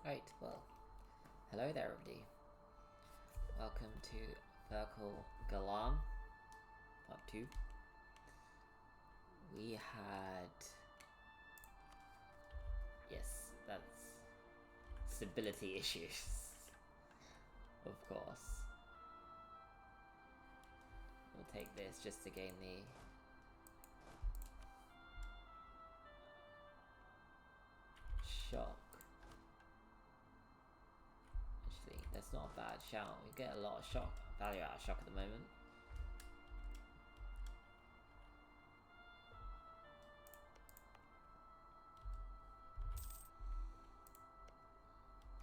Right, well, hello there everybody. Welcome to Verkal Gulan, part 2. We had... Yes, that's... stability issues. Of course. We'll take this just to gain the... shock. Actually, that's not a bad shout. We get a lot of shock value out of shock at the moment.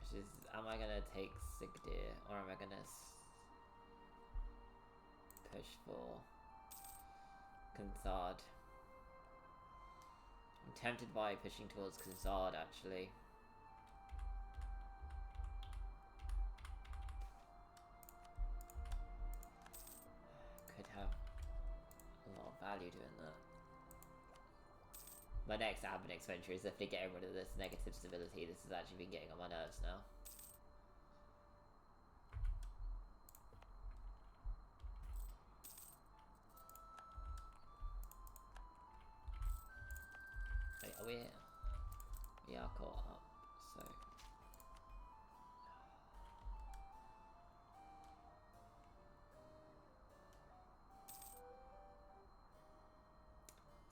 Which is, am I gonna take Sigdir or am I gonna push for Kansard? I'm tempted by pushing towards Kansard actually. Could have a lot of value doing that. My next Anbennar venture is definitely getting rid of this negative stability. This has actually been getting on my nerves now. Wait, we are caught up, so...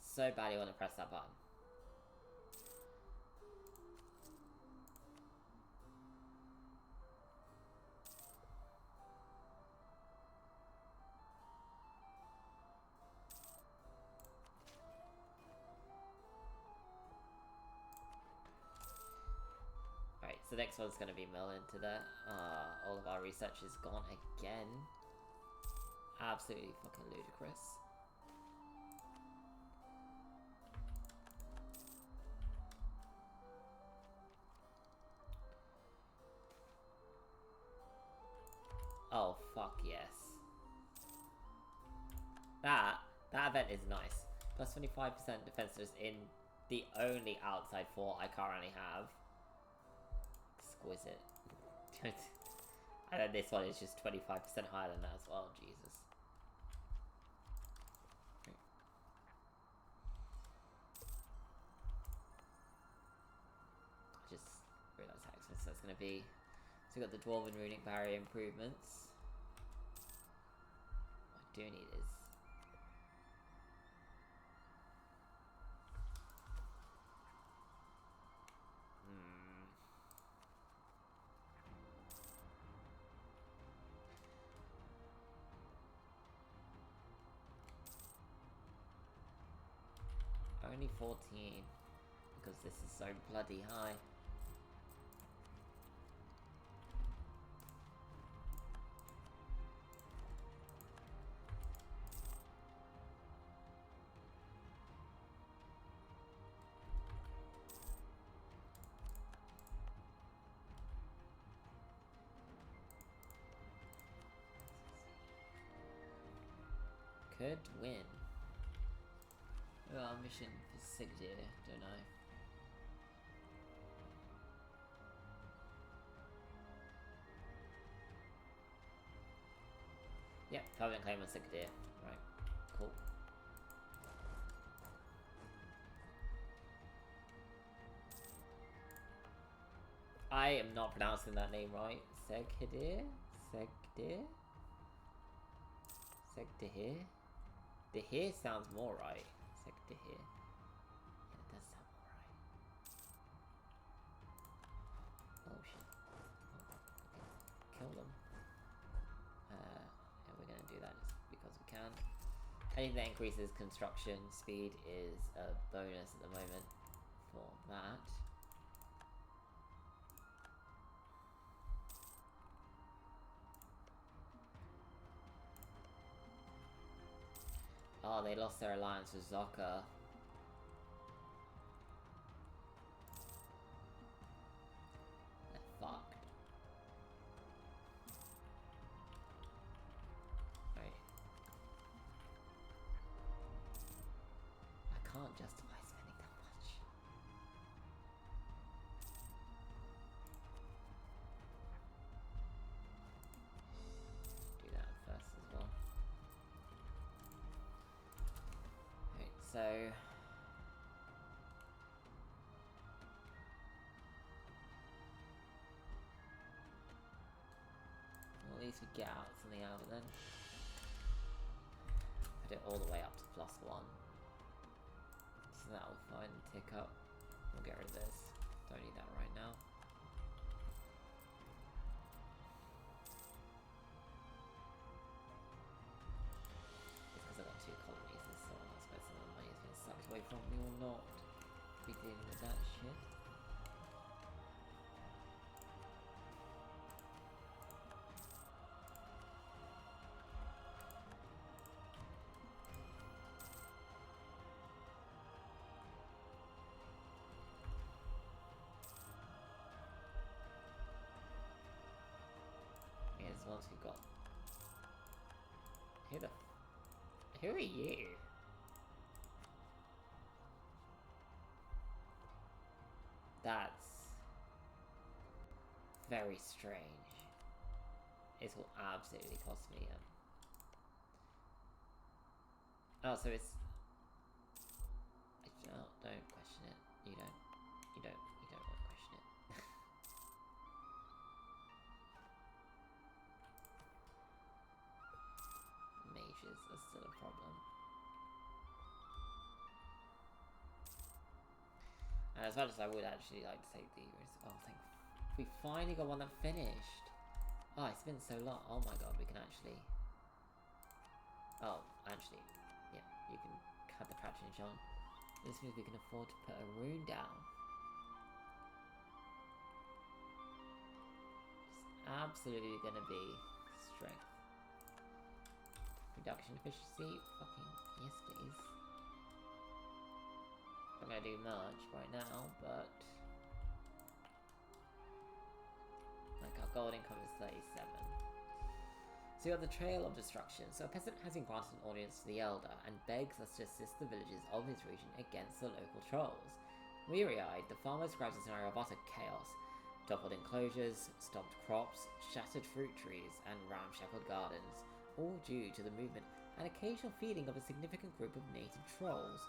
So badly want to press that button. Right, so the next one's going to be mill into there. All of our research is gone again. Absolutely fucking ludicrous. Oh, fuck yes. That event is nice. Plus 25% defensiveness in the only outside fort I currently have. Exquisite. And then this one is just 25% higher than that as well, Jesus. I just realised how expensive that's going to be. So we've got the Dwarven Runic Barrier improvements. What I do need is... Only 14, because this is so bloody high. Could win. Well, mission for Sigdir, don't I? Yep, permanent claim on Sigdir. Right, cool. I am not pronouncing that name right. Segdir? Segdir? Segdir? The here sounds more right. Segdir. Yeah, it does sound more right. Oh shit. Oh, okay. Kill them. Yeah, we're gonna do that just because we can. Anything that increases construction speed is a bonus at the moment for that. Oh, they lost their alliance with Zocca. They're fucked. Right. I can't justify spending that much. to get out something out of it then. Put it all the way up to +1. So that will finally tick up. We'll get rid of this. Don't need that right now. It's because I've got 2 colonies, and so I suppose some of the money has been sucked away from me or not. Be dealing with that shit. Once we've got... Who are you? That's... very strange. This will absolutely cost me, Oh, so it's... Oh, don't question it. You don't want to question it. Mages are still a problem. And as much as I would actually like to take the... Oh, thank... We finally got one that finished! Oh, it's been so long. Oh my god, we can actually... Oh, actually, yeah, you can cut the patronage on. This means we can afford to put a rune down. It's absolutely gonna be strength. Reduction efficiency? Fucking yes, please. Not gonna do much right now, but... Like, our gold income is 37. So you have the Trail of Destruction. So a peasant has been granted an audience to the Elder and begs us to assist the villagers of his region against the local trolls. Weary-eyed, the farmer describes a scenario of utter chaos. Toppled enclosures, stomped crops, shattered fruit trees, and ramshackled gardens, all due to the movement and occasional feeding of a significant group of native trolls,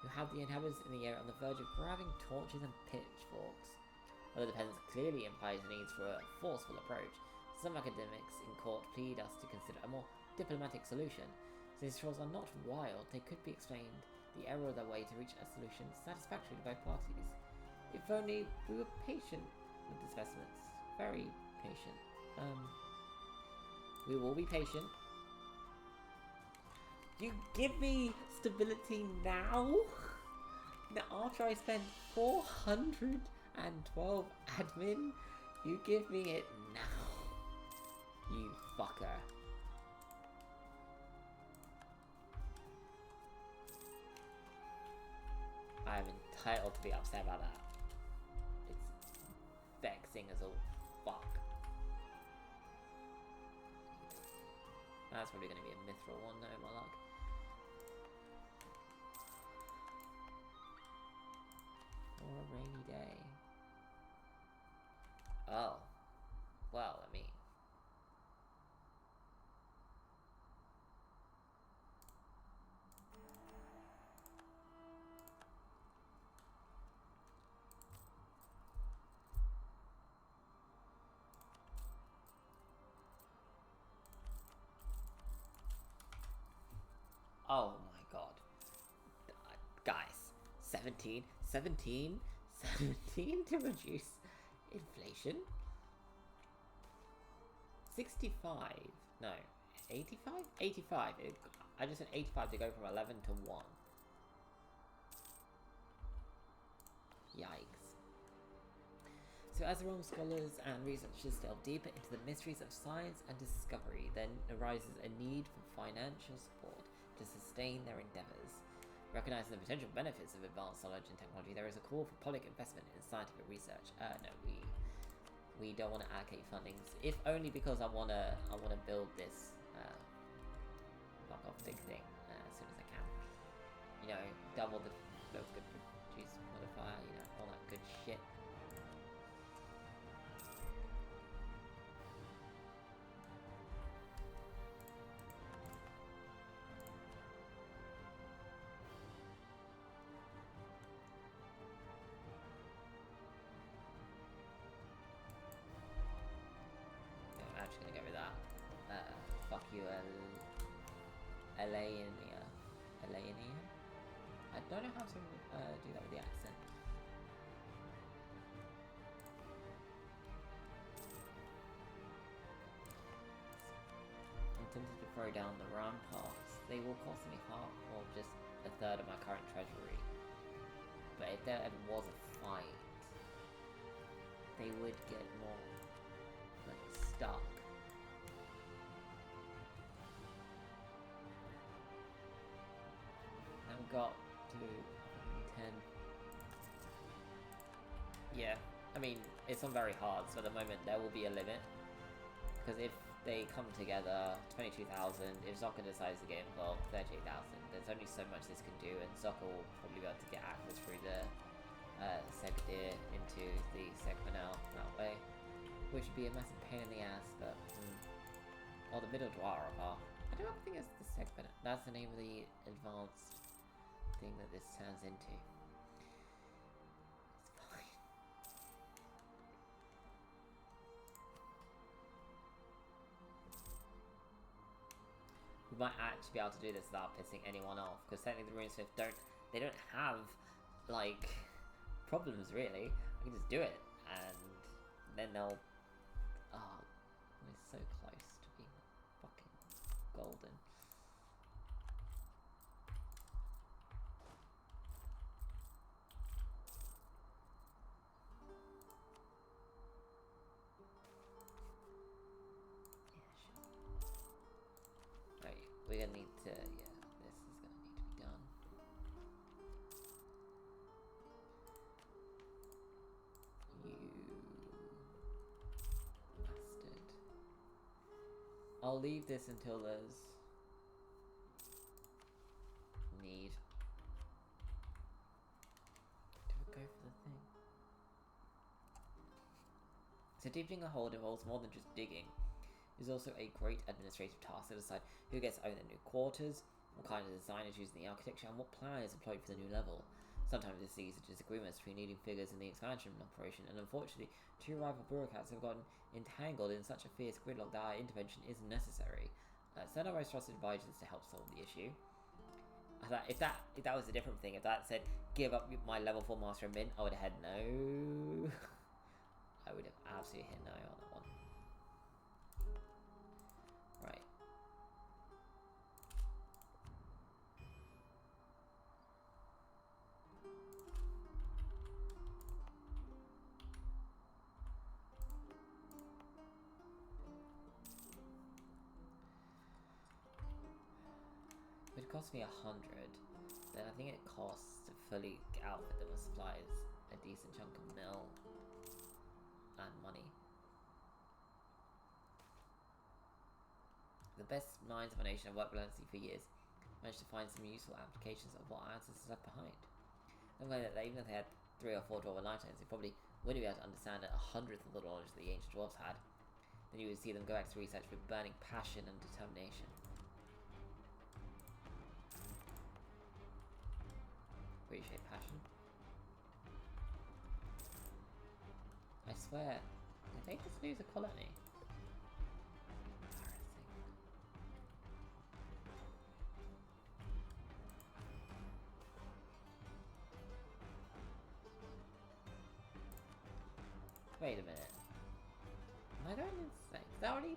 who have the inhabitants in the area on the verge of grabbing torches and pitchforks. Although the peasants clearly implies the needs for a forceful approach, some academics in court plead us to consider a more diplomatic solution. Since trolls are not wild, they could be explained the error of their way to reach a solution satisfactory to both parties. If only we were patient with the specimens. Very patient. We will be patient. You give me stability now? Now after I spend 412 admin, you give me it now. You fucker. I'm entitled to be upset about that. It's vexing as all fuck. That's probably going to be a mithril one, no, my luck. For a rainy day. Oh. Well, I mean. Oh my god. Guys, 17 to reduce inflation? 65, no, 85? 85, I just said 85 to go from 11 to 1. Yikes. So as Rome scholars and researchers delve deeper into the mysteries of science and discovery, then arises a need for financial support to sustain their endeavours. Recognizing the potential benefits of advanced knowledge and technology, there is a call for public investment in scientific research. No, we don't want to allocate fundings, if only because I wanna build this fuck off big thing as soon as I can. You know, double the good produce modifier, you know, all that good shit. I'm actually gonna go with that. fuck you, Elenia. Elenia? I don't know how to do that with the accent. I'm tempted to throw down the ramparts. They will cost me half or just a third of my current treasury. But if there ever was a fight, they would get more, like, stuck. And got to 10. Yeah, I mean, it's not very hard, so at the moment there will be a limit. Because if they come together, 22,000, if Soccer decides to get involved, 38,000, there's only so much this can do, and Soccer will probably be able to get access through the Segdir into the Segmanel that way. Which would be a massive pain in the ass, but... Oh, the Middle Dwara path. I don't think it's the Segmanel. That's the name of the advanced thing that this turns into. It's fine. We might actually be able to do this without pissing anyone off, because technically the Runesmith don't have, like, problems really. I can just do it, and then they'll... Oh, we're so close to being fucking golden. We're gonna need to, yeah, this is gonna need to be done. You bastard. I'll leave this until there's need. Do we go for the thing? So deepening a hold involves more than just digging. Is also a great administrative task to decide who gets to own the new quarters, what kind of design is used in the architecture, and what plan is employed for the new level. Sometimes this leads to disagreements between leading figures in the expansion operation, and unfortunately, two rival bureaucrats have gotten entangled in such a fierce gridlock that our intervention is necessary. Send our most trusted advisors to help solve the issue. If that was a different thing, if that said, give up my level 4 master and min, I would have had no. I would have absolutely hit no on that one. Right. If it cost me 100, then I think it costs to fully outfit them with supplies a decent chunk of mill and money. The best minds of our nation have worked relentlessly for years, managed to find some useful applications of what our ancestors left behind. I'm glad that even if they had 3 or 4 dwarven lifetimes, they probably wouldn't be able to understand a hundredth of the knowledge that the ancient dwarves had. Then you would see them go back to research with burning passion and determination. Appreciate passion. I swear, did they just lose a colony? Wait a minute. Am I going insane? Is that already...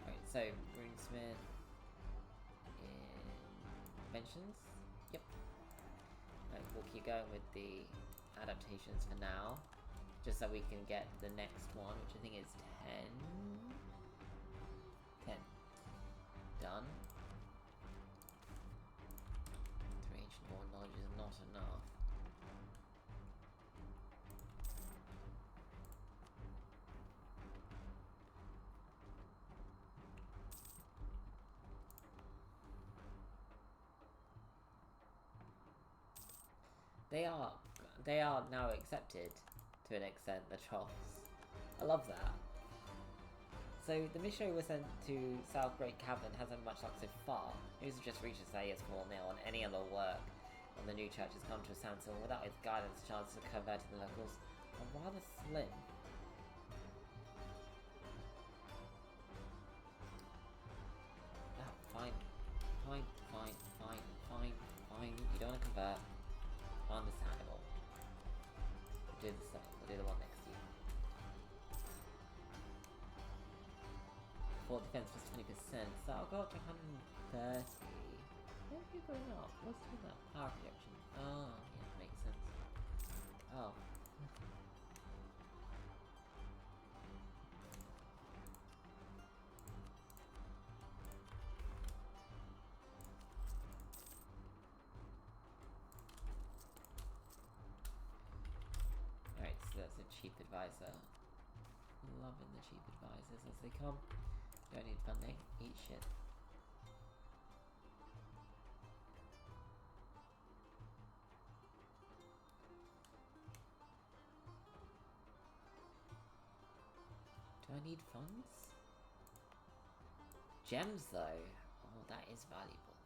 Right, so, Runesmith... Inventions? Yep. Right, we'll keep going with the adaptations for now. Just so we can get the next one, which I think is 10. 10. Done. More knowledge is not enough. They are now accepted to an extent, the trolls. I love that. So the missionary was sent to South Great Cavern hasn't much luck so far. News has just reached us that he has fallen ill, and any other work on the new church has come to a standstill. Without his guidance, chances of converting the locals are rather slim. fine. Fine, fine, fine, fine, fine. You don't want to convert. Understandable. We'll do the same. We'll do the one next to you. Fort defense plus 20%, so I'll go up to 130. Where are you going up? What's doing that? Power projection. Oh, yeah, makes sense. Oh. Alright, so that's a cheap advisor. Loving the cheap advisors as they come. Don't need funding. Eat shit. Do I need funds? Gems though? Oh, that is valuable.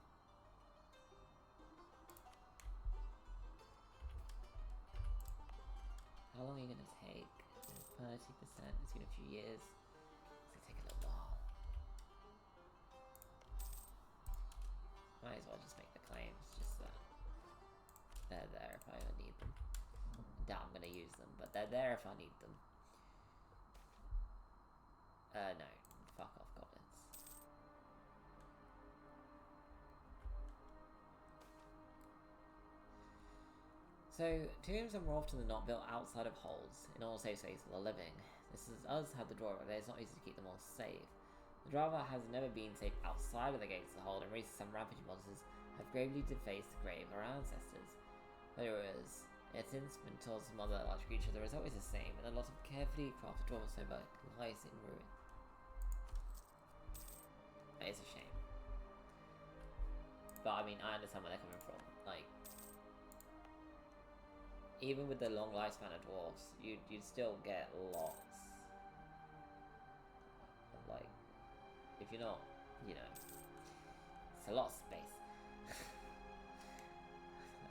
How long are you going to take? 30%. It's been a few years. It's going to take a little while. Might as well just make the claims, just that they're there if I ever need them. I doubt I'm going to use them, but they're there if I need them. No. Fuck off, goblins. So, tombs are more often than not built outside of holes, in all safe spaces for the living. This is us have the drawback that it's not easy to keep them all safe. The drawback has never been safe outside of the gates of the hold, and recently some rampaging monsters have gravely defaced the grave of our ancestors. Whereas, since been told some other large creature, the result is the same, and a lot of carefully crafted dwarves so but lies in ruin. That is a shame. But I mean, I understand where they're coming from. Like, even with the long lifespan of dwarves, you'd still get lots of, like, if you're not, you know, it's a lot of space.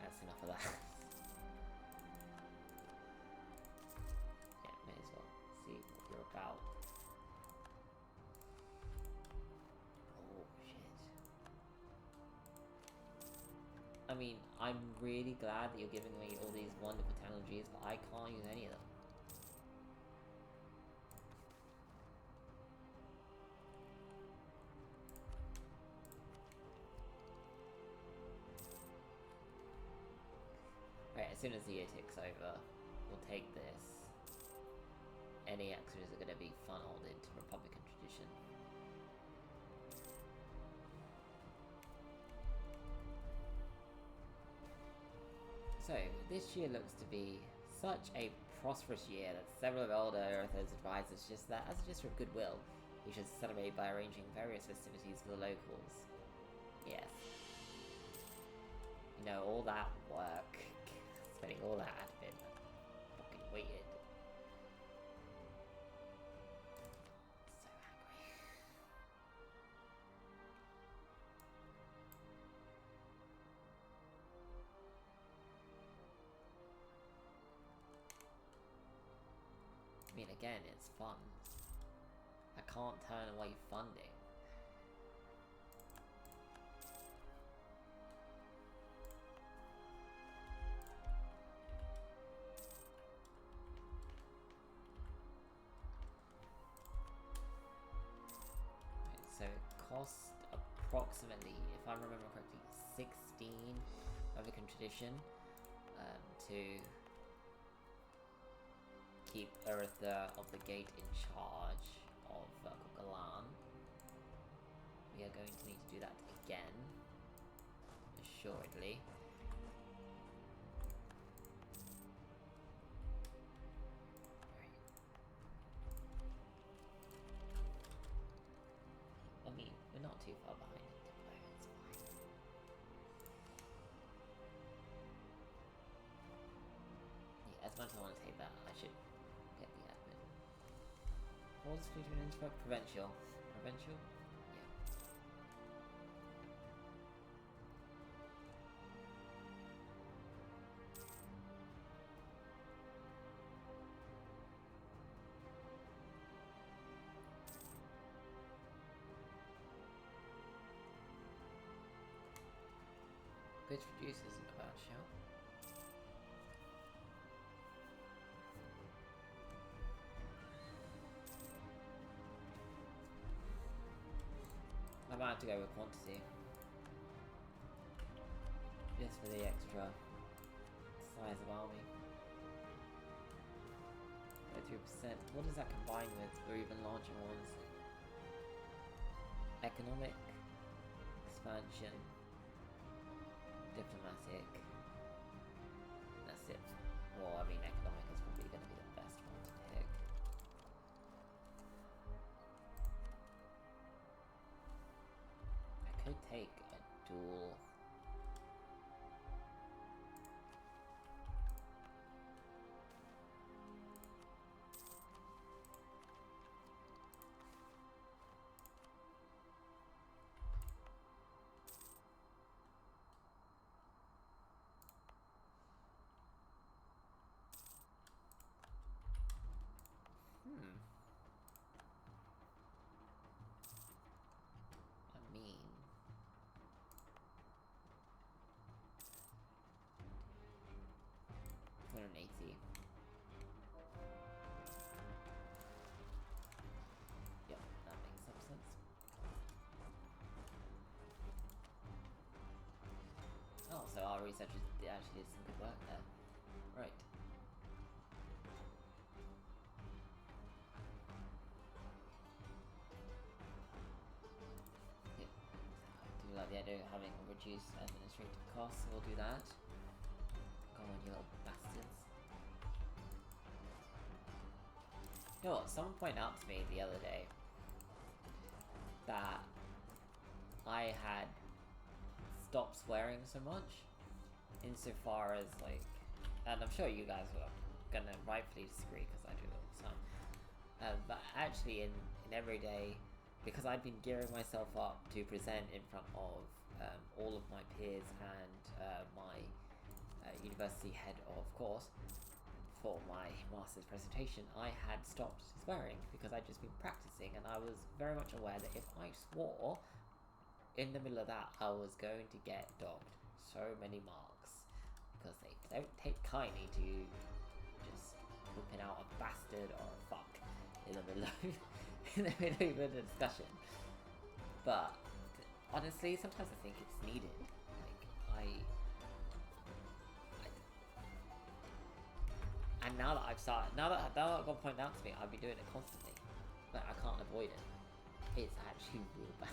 That's enough of that. Yeah, may as well see what you're about. Oh, shit. I mean, I'm really glad that you're giving me all these wonderful technologies, but I can't use any of them. Right, as soon as the year ticks over, we'll take this. Any extras are going to be funneled into Republican tradition. So, this year looks to be such a prosperous year that several of Elder Earthers advise us just that, as a gesture of goodwill, we should celebrate by arranging various festivities for the locals. Yes. You know, all that work, spending all that admin, fucking waited. So angry. I mean, again, it's fun. I can't turn away funding. So it cost approximately, if I remember correctly, 16 Republican tradition to keep Eartha of the Gate in charge of Gulan. We are going to need to do that again, assuredly. I mean, we're not too far behind in Diplo, it's fine. Yeah, as much as I want to take that, I should get the admin. What was the future for Provincial? Provincial? Yeah. Bitch reduce isn't a bad shout. I might have to go with quantity. Just for the extra size of army. 33%. What does that combine with for even larger ones? Economic expansion, diplomatic. That's it. Well, I mean, economic is probably going to be the best one to pick. I could take a dual. I mean, $280. Yep, that makes some sense. Oh, so our researchers actually did some good work there. Right. Yeah. I do like the idea of having reduced administrative costs, so we'll do that. Go on, you little bastards. You know what, someone pointed out to me the other day that I had stopped swearing so much, insofar as, like, and I'm sure you guys were gonna rightfully disagree because I do it all the time, but actually in everyday, because I'd been gearing myself up to present in front of all of my peers and my university head of course for my master's presentation, I had stopped swearing because I'd just been practicing, and I was very much aware that if I swore in the middle of that, I was going to get docked so many marks, because they don't take kindly to just whipping out a bastard or a fuck in the middle of in the middle of a discussion. But honestly, sometimes I think it's needed. Like and now that I've started, now that got pointed out to me, I've been doing it constantly. Like, I can't avoid it. It's actually real bad.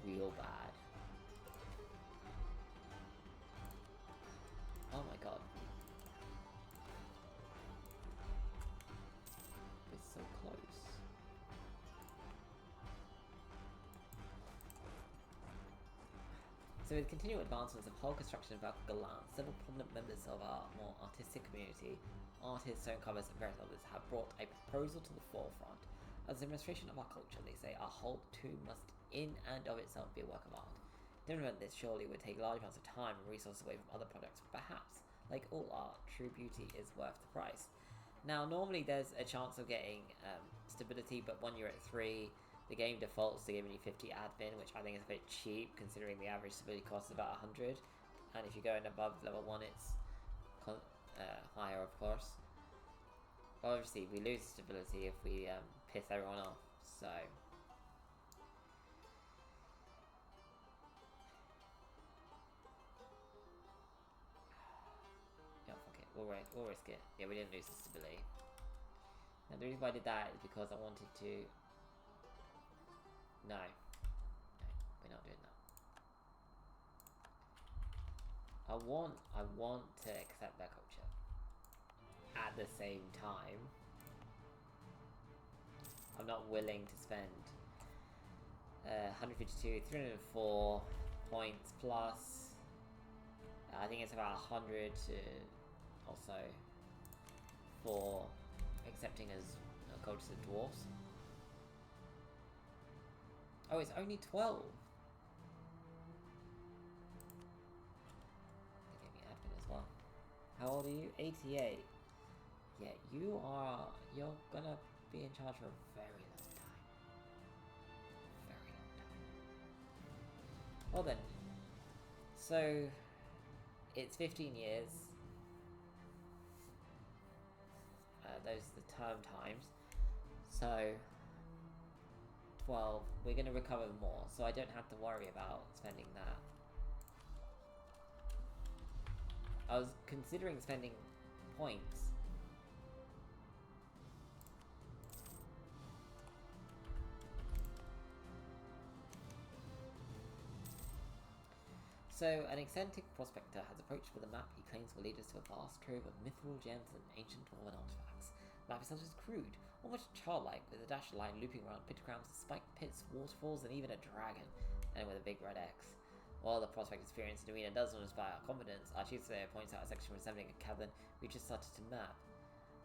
Real bad. Oh my god. It's so close. So with continual advancements of hull construction of Gulan, several prominent members of our more artistic community, artists, stone carvers and various others, have brought a proposal to the forefront. As a demonstration of our culture, they say our hull too must in and of itself be a work of art. To implement this surely would take large amounts of time and resources away from other projects, but perhaps, like all art, true beauty is worth the price. Now, normally there's a chance of getting stability, but when you're at 3, the game defaults to giving you 50 admin, which I think is a bit cheap considering the average stability cost is about 100. And if you go in above level 1, it's higher, of course. Obviously, we lose stability if we piss everyone off, so. Yeah, fuck it, we'll risk it. Yeah, we didn't lose the stability. Now, the reason why I did that is because I wanted to. No, we're not doing that. I want to accept their culture. At the same time, I'm not willing to spend 152, 304 points plus. I think it's about 100 to also for accepting as cultures of dwarves. Oh, it's only 12. They gave me admin as well. How old are you? 88. Yeah, you're gonna be in charge for a very long time. Very long time. Well then, so it's 15 years. Those are the term times. So 12. We're going to recover more, so I don't have to worry about spending that. I was considering spending points. So, an eccentric prospector has approached with a map he claims will lead us to a vast trove of mithril gems and ancient dwarven artifacts. The map is such as crude, almost childlike, with a dashed line looping around pictograms, spiked pits, waterfalls, and even a dragon, and with a big red X. While the prospect experience in the arena does not inspire our confidence, our chief surveyor points out a section resembling a cavern we just started to map.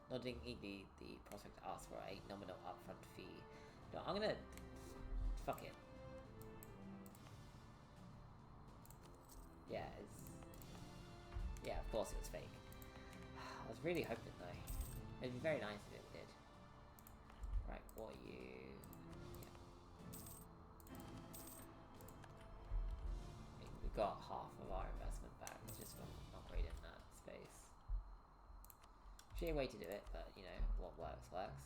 Nodding eagerly, the prospect asks for a nominal upfront fee. No, I'm gonna... fuck it. Yeah, it's... yeah, of course it was fake. I was really hoping though. It'd be very nice if it did. Right, what are you... yeah. We've got half of our investment back just from upgrading that space. Shitty way to do it, but you know, what works, works.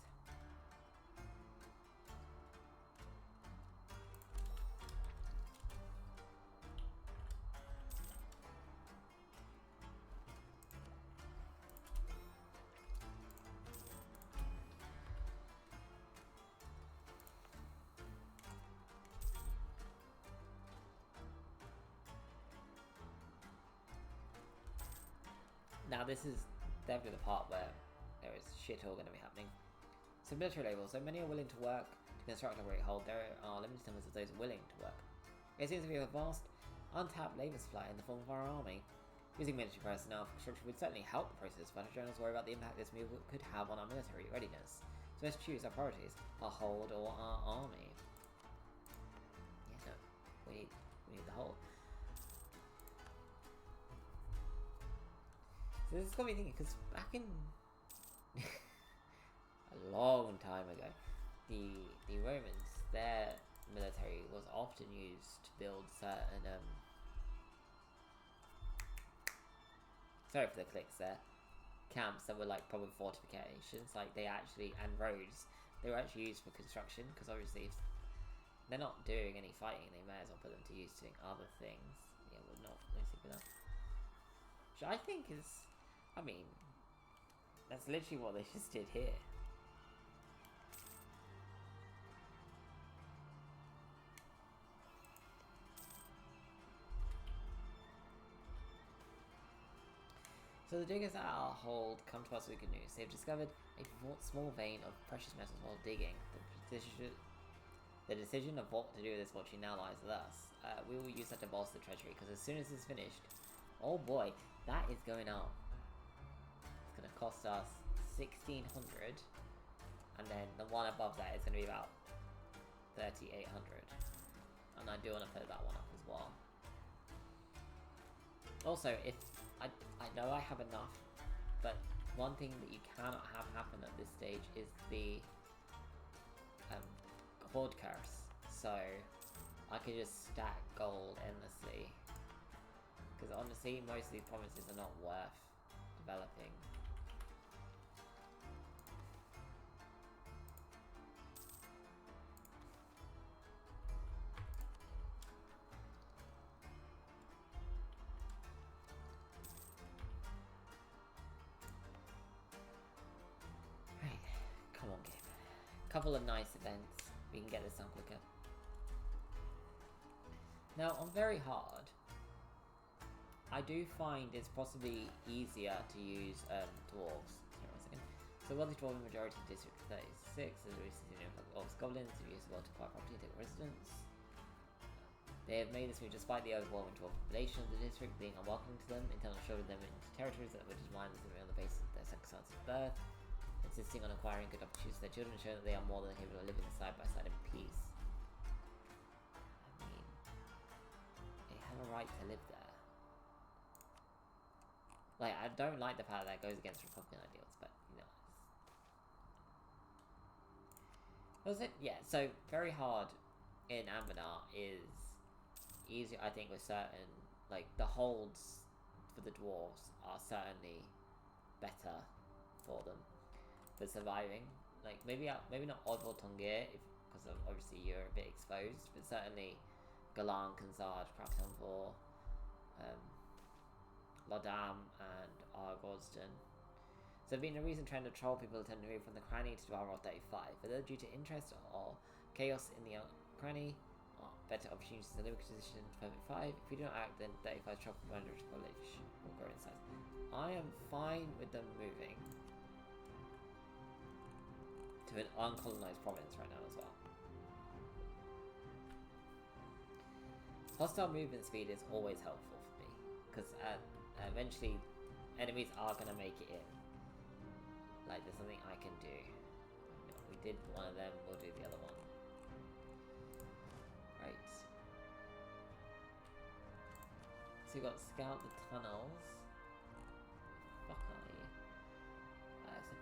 Now this is definitely the part where there is shit all going to be happening. So military labels, though many are willing to work to construct a great hold, there are limited numbers of those willing to work. It seems to be a vast, untapped labour supply in the form of our army. Using military personnel for construction would certainly help the process, but our journals worry about the impact this move could have on our military readiness. So let's choose our priorities, our hold or our army. Yeah, no, we need the hold. So this is got me thinking, because back in a long time ago, the Romans, their military was often used to build certain sorry for the clicks there, camps that were like proper fortifications, like they actually, and roads, they were actually used for construction, because obviously if they're not doing any fighting, they may as well put them to use doing other things. Yeah, we're not mostly for that. Which I think is, I mean, that's literally what they just did here. So the diggers at our hold come to us with good news. They've discovered a small vein of precious metals while digging. The decision of what to do with this fortune now lies with us. We will use that to bolster the treasury, because as soon as it's finished, oh boy, that is going up. It's going to cost us 1,600, and then the one above that is going to be about 3,800. And I do want to put that one up as well. Also, if I know I have enough, but one thing that you cannot have happen at this stage is the horde curse. So I could just stack gold endlessly, because honestly most of these provinces are not worth developing. Come on, game. Couple of nice events. We can get this done quicker. Now, on very hard, I do find it's possibly easier to use dwarves. Sorry, 1 second. So, wealthy dwarven majority district 36 is a recent union of goblins who use well to acquire property and take residence. They have made this move despite the overwhelming dwarf population of the district being unwelcoming to them, intending to show them into territories that would determine them on the basis of their circumstances of birth. Insisting on acquiring good opportunities for their children to show that they are more than capable of living side by side in peace. I mean, they have a right to live there. Like, I don't like the fact that goes against Republican ideals, but, you know. Was it? Yeah, so, very hard in Anbennar is easier, I think, with certain, like, the holds for the dwarves are certainly better for them for surviving. Like, maybe not Oddville Tongir, because obviously you're a bit exposed, but certainly Gulan, Kansard, Krakenvor, Lodam, and Argosden. So there's been a recent trend of troll people tend to move from the cranny to Dwarroth 35, whether due to interest or chaos in the cranny, or better opportunities in the living position to Perfect 5. If you do not act, then 35's troll commander college will grow in size. I am fine with them moving to an uncolonised province right now as well. Hostile movement speed is always helpful for me, because eventually enemies are going to make it in. Like, there's something I can do. We did one of them, we'll do the other one. Right. So we got scout the tunnels. Fuck are you?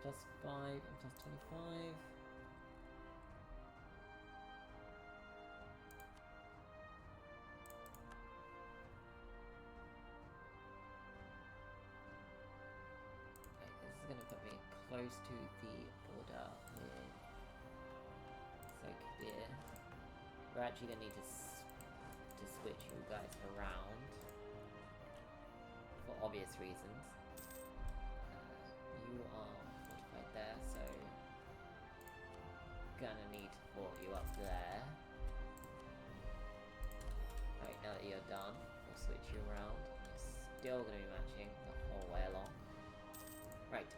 So +5 and +25. Going to put me close to the border with Sokir. We're actually going to need to switch you guys around for obvious reasons. You are fortified there, so gonna need to port you up there. Right, now that you're done, we'll switch you around. You're still going to be matching the whole way along. Right.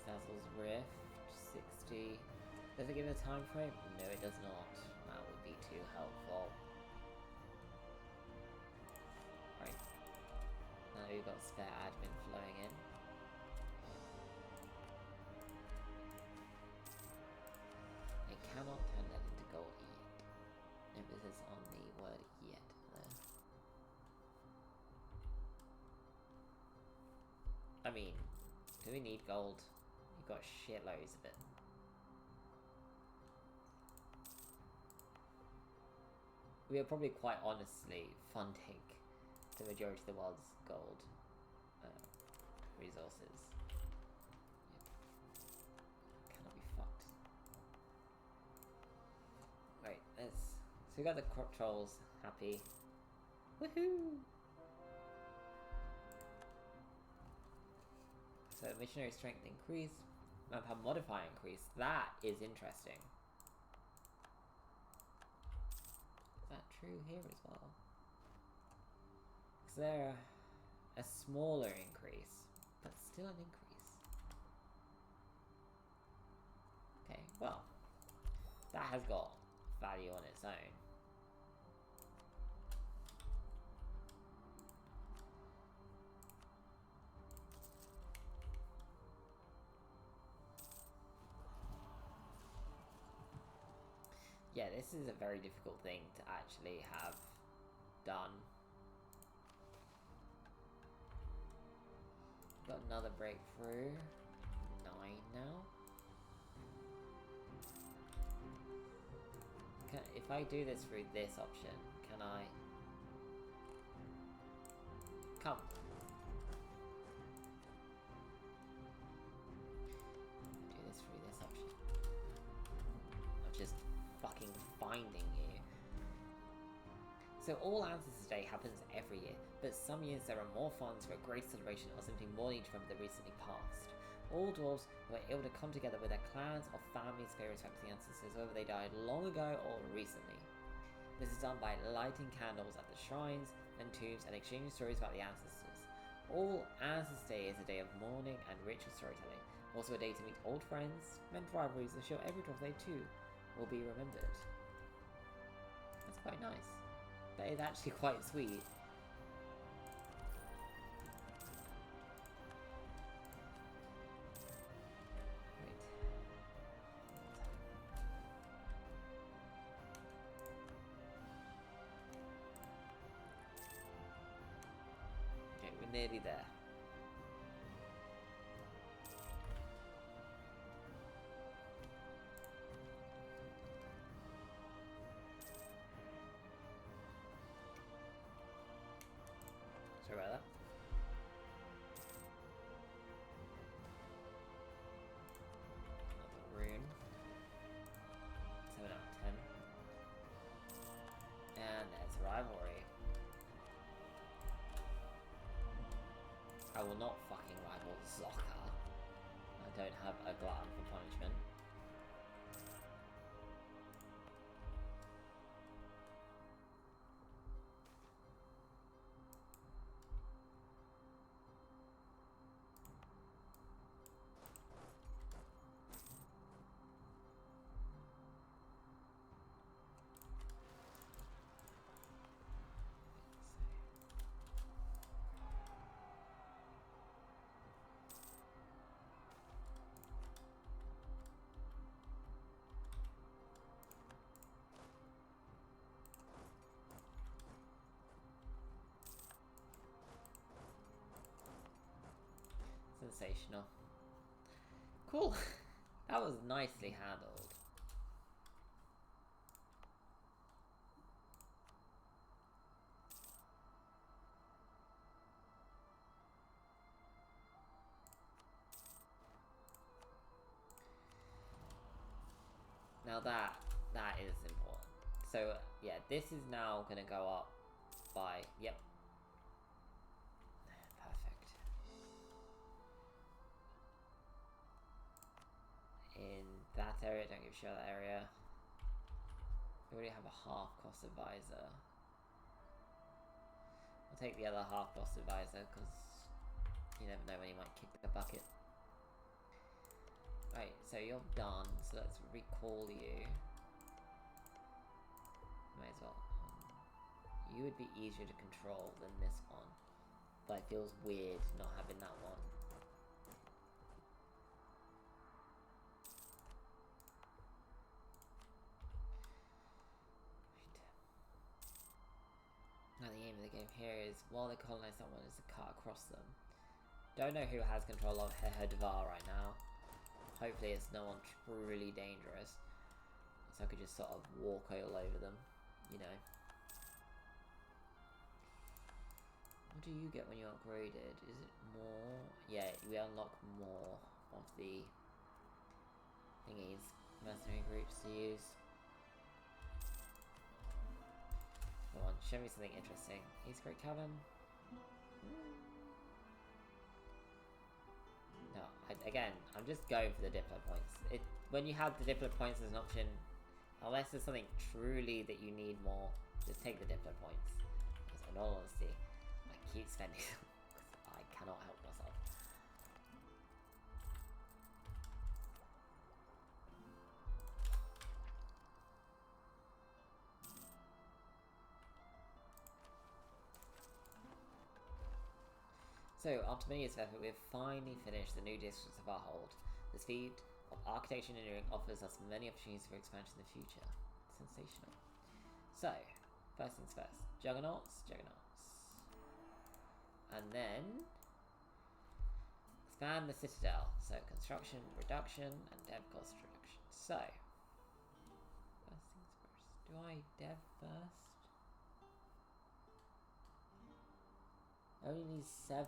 Sazzle's Rift, 60. Does it give it a time frame? No, it does not. That would be too helpful. Right. Now we've got spare admin flowing in. I cannot turn that into gold yet. Emphasis on the word yet there. I mean, do we need gold? We've got shitloads of it. We are probably quite honestly funding the majority of the world's gold resources. Yep. Cannot be fucked. Right, let's... So we got the crop trolls happy. Woohoo! So missionary strength increase, manpower modifier increase. That is interesting. Is that true here as well? Is there a smaller increase, but still an increase? Okay, well, that has got value on its own. Yeah, this is a very difficult thing to actually have done. Got another breakthrough. 9 now. If I do this through this option, can I... Come. Do this through this option. I'm just fucking finding you. So All Ancestors Day happens every year, but some years there are more funds for a great celebration or something more need to remember the recently passed. All dwarves were able to come together with their clans or families pay respect to the ancestors, whether they died long ago or recently. This is done by lighting candles at the shrines and tombs and exchanging stories about the ancestors. All Ancestors Day is a day of mourning and ritual storytelling, also a day to meet old friends, mend rivalries, and show every dwarf they too will be remembered. That's quite nice. That is actually quite sweet. Okay, we're nearly there. will not fucking rival Zocca. I don't have a glutton for punishment. Sensational. Cool. That was nicely handled. Now that is important. So yeah, this is now gonna go up by, yep. Perfect. In that area, don't give a shit that area. We already have a half cost advisor. I'll take the other half cost advisor because you never know when he might kick the bucket. Right, so you're done, so let's recall you. May as well. You would be easier to control than this one, but it feels weird not having that one. Now the aim of the game here is, while they colonize someone, is to cut across them. Don't know who has control of Hedvar right now. Hopefully it's no one truly dangerous, so I could just sort of walk all over them, you know. What do you get when you're upgraded? Is it more? Yeah, we unlock more of the thingies, mercenary groups to use. Come on, show me something interesting. East Great Cavern? No, again, I'm just going for the Diplo points. When you have the Diplo points as an option, unless there's something truly that you need more, just take the Diplo points. Because in all honesty, I keep spending them because I cannot help myself. So, after many years of effort, we have finally finished the new districts of our hold. The speed of architecture and engineering offers us many opportunities for expansion in the future. Sensational. So, first things first. Juggernauts. And then expand the citadel. So, construction reduction and dev cost reduction. So, first things first. Do I dev first? I only need 7.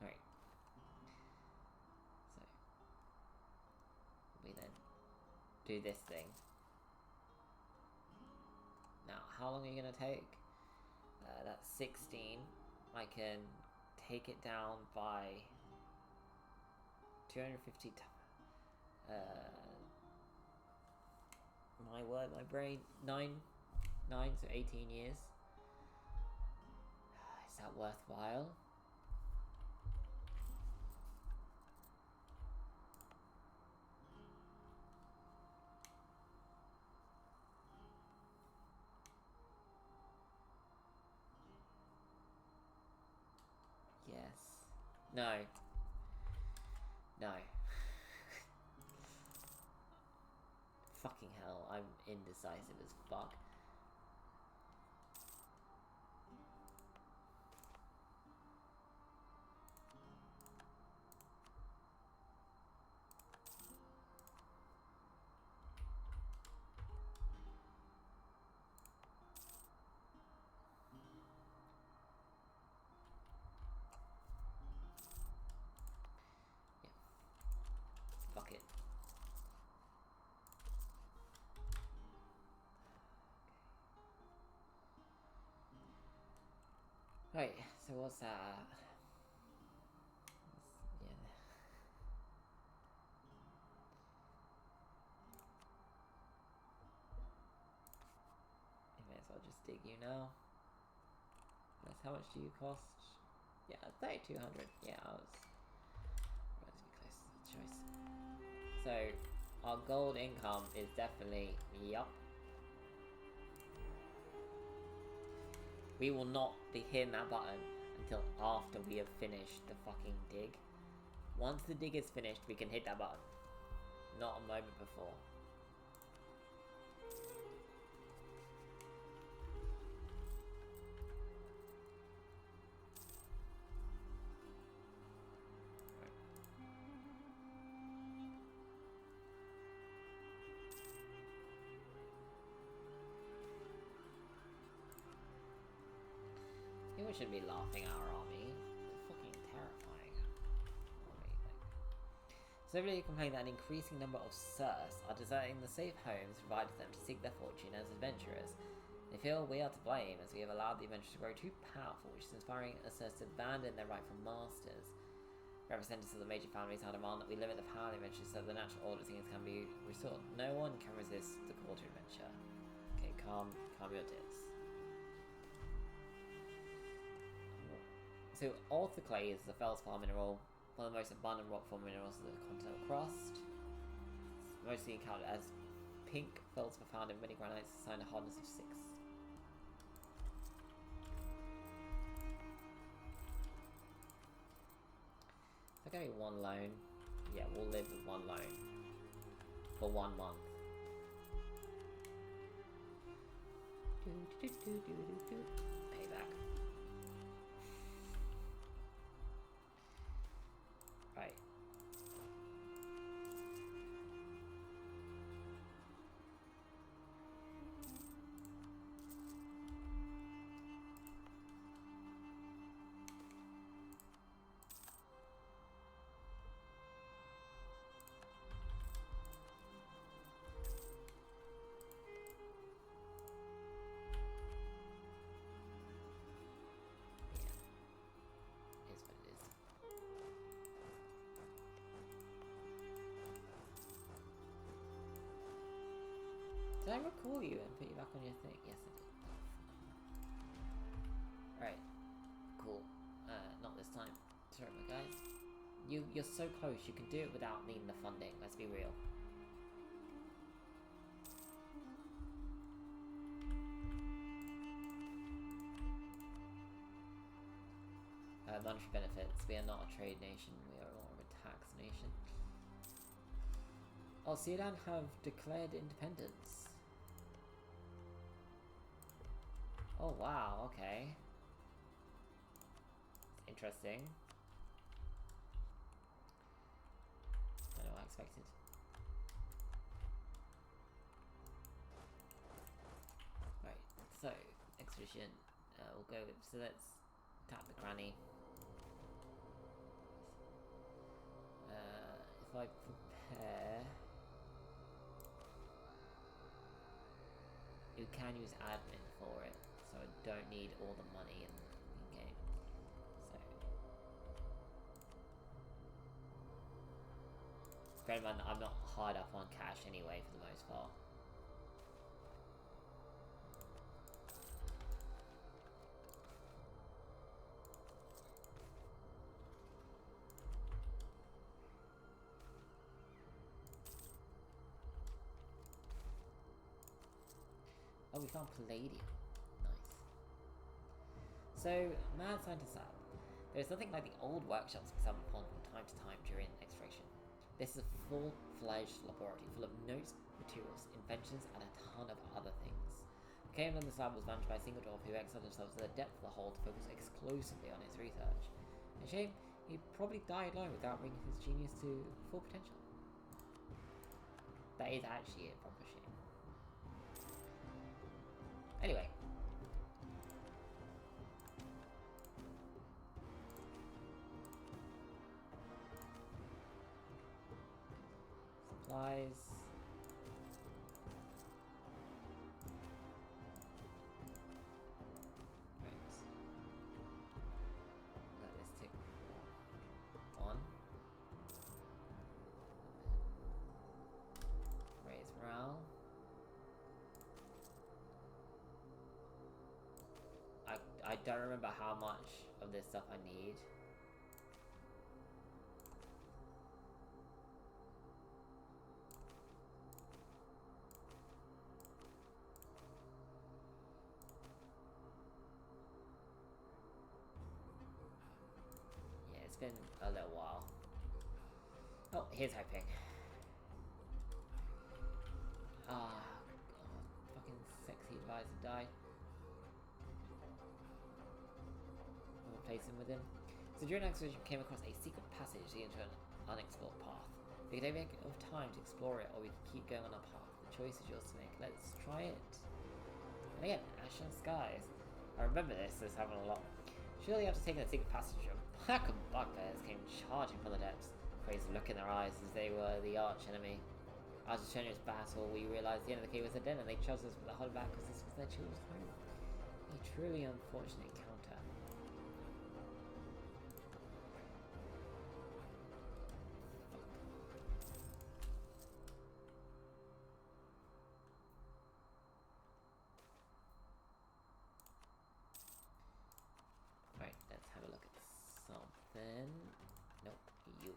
Alright. So, we then do this thing. Now, how long are you going to take? That's 16. I can take it down by 250 my word, my brain, 9, so 18 years. Is that worthwhile? Yes. No. Fucking hell, I'm indecisive as fuck. Right, so what's that? Yeah. I may as well just dig you now. That's how much do you cost? Yeah, 3,200. Yeah, I was relatively close to the choice. So, our gold income is definitely yup. We will not be hitting that button until after we have finished the fucking dig. Once the dig is finished, we can hit that button. Not a moment before. People should be laughing at our army. It's fucking terrifying. Severely complain that an increasing number of serfs are deserting the safe homes provided them to seek their fortune as adventurers. They feel we are to blame as we have allowed the adventurers to grow too powerful, which is inspiring serfs to abandon their rightful masters. Representatives of the major families have demanded that we limit the power of the adventurers so the natural order of things can be restored. No one can resist the call to adventure. Okay, calm your tits. So, orthoclase is a feldspar mineral, one of the most abundant rockform minerals of the continental crust. It's mostly encountered as pink feldspar found in many granites, assigned a hardness of 6. If I go 1 loan, yeah, we'll live with 1 loan for 1 month. Payback. Right. Did I recall you and put you back on your thing? Yes, I did. Right. Cool. Not this time. Sorry, my guys. You're so close. You can do it without needing the funding. Let's be real. Monetary benefits. We are not a trade nation. We are more of a tax nation. Oh, Sudan have declared independence. Oh wow, okay. Interesting. Don't know what I expected. Right, so, expedition. We'll go with, so let's tap the granny. If I prepare... You can use admin for it, so I don't need all the money in game. So, bear in mind that I'm not hard up on cash anyway for the most part. Oh, we found palladium. Nice. So, Mad Scientist Lab. There is nothing like the old workshops we stumbled upon from time to time during exploration. This is a full-fledged laboratory full of notes, materials, inventions, and a ton of other things. The came on this lab was managed by a single dwarf who exiled himself to the depth of the hole to focus exclusively on his research. A shame he probably died alone without bringing his genius to full potential. That is actually a proper shame. Anyway. Supplies. Right. don't remember how much of this stuff I need. Yeah, it's been a little while. Oh, here's hoping. Fucking sexy advisor died. We'll replace him with him. So during expedition, we came across a secret passage leading to an unexplored path. We could either make enough time to explore it, or we could keep going on our path. The choice is yours to make. Let's try it. And again, ash and skies. I remember this happened a lot. Surely after taking the secret passage, a pack of bugbears came charging from the depths. Crazy look in their eyes as they were the arch enemy. After strenuous battle, we realised the end of the cave was a den, and they chose us with a hold back because this was their children's home. A truly unfortunate encounter. Right, let's have a look at something. Nope, you.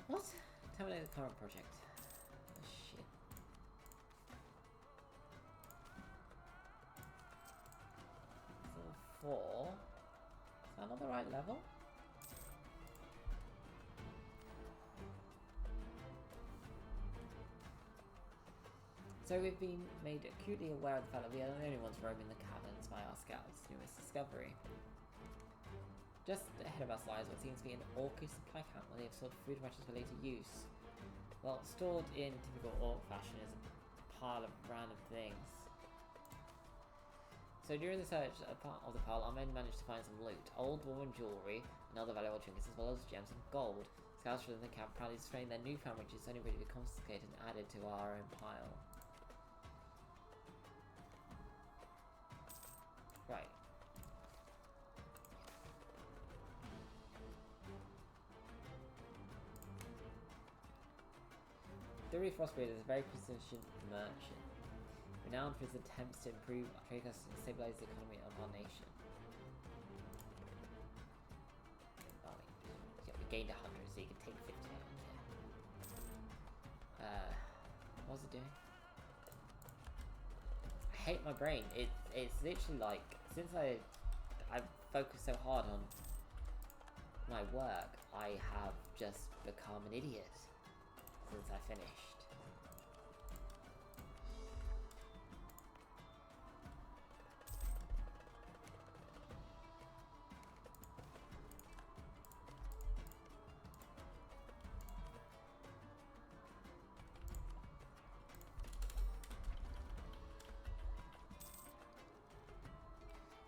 What? Terminate the current project. Oh, shit. So 4. Is that not the right level? So we've been made acutely aware of the fact that we are the only ones roaming the caverns by our scouts' newest discovery. Just ahead of us lies what seems to be an orcish supply camp where they have stored food rations for later use. Well, stored in typical orc fashion is a pile of random things. So during the search of the pile, our men managed to find some loot, old woman jewellery and other valuable trinkets, as well as gems and gold. Scouts within the camp proudly displaying their newfound riches, only ready to be confiscated and added to our own pile. Right. The Reef Frostbeard is a very proficient merchant, renowned for his attempts to improve trade customs and stabilize the economy of our nation. Oh, yeah, we gained 100, so you can take 50 out. What was it doing? I hate my brain. It's literally like, since I've focused so hard on my work, I have just become an idiot since I finished.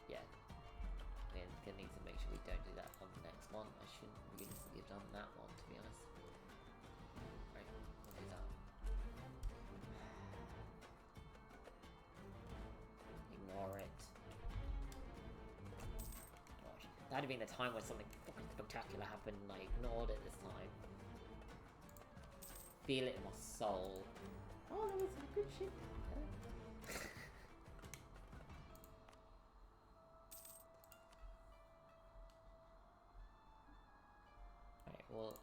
Yeah, we're gonna need to make sure we don't do that on the next one. I shouldn't realistically have done that one, to be honest. Right, what is that? Ignore it. Gosh, that'd have been the time when something fucking spectacular happened and I ignored it this time. Feel it in my soul. Oh, that was some good shit. Alright, well,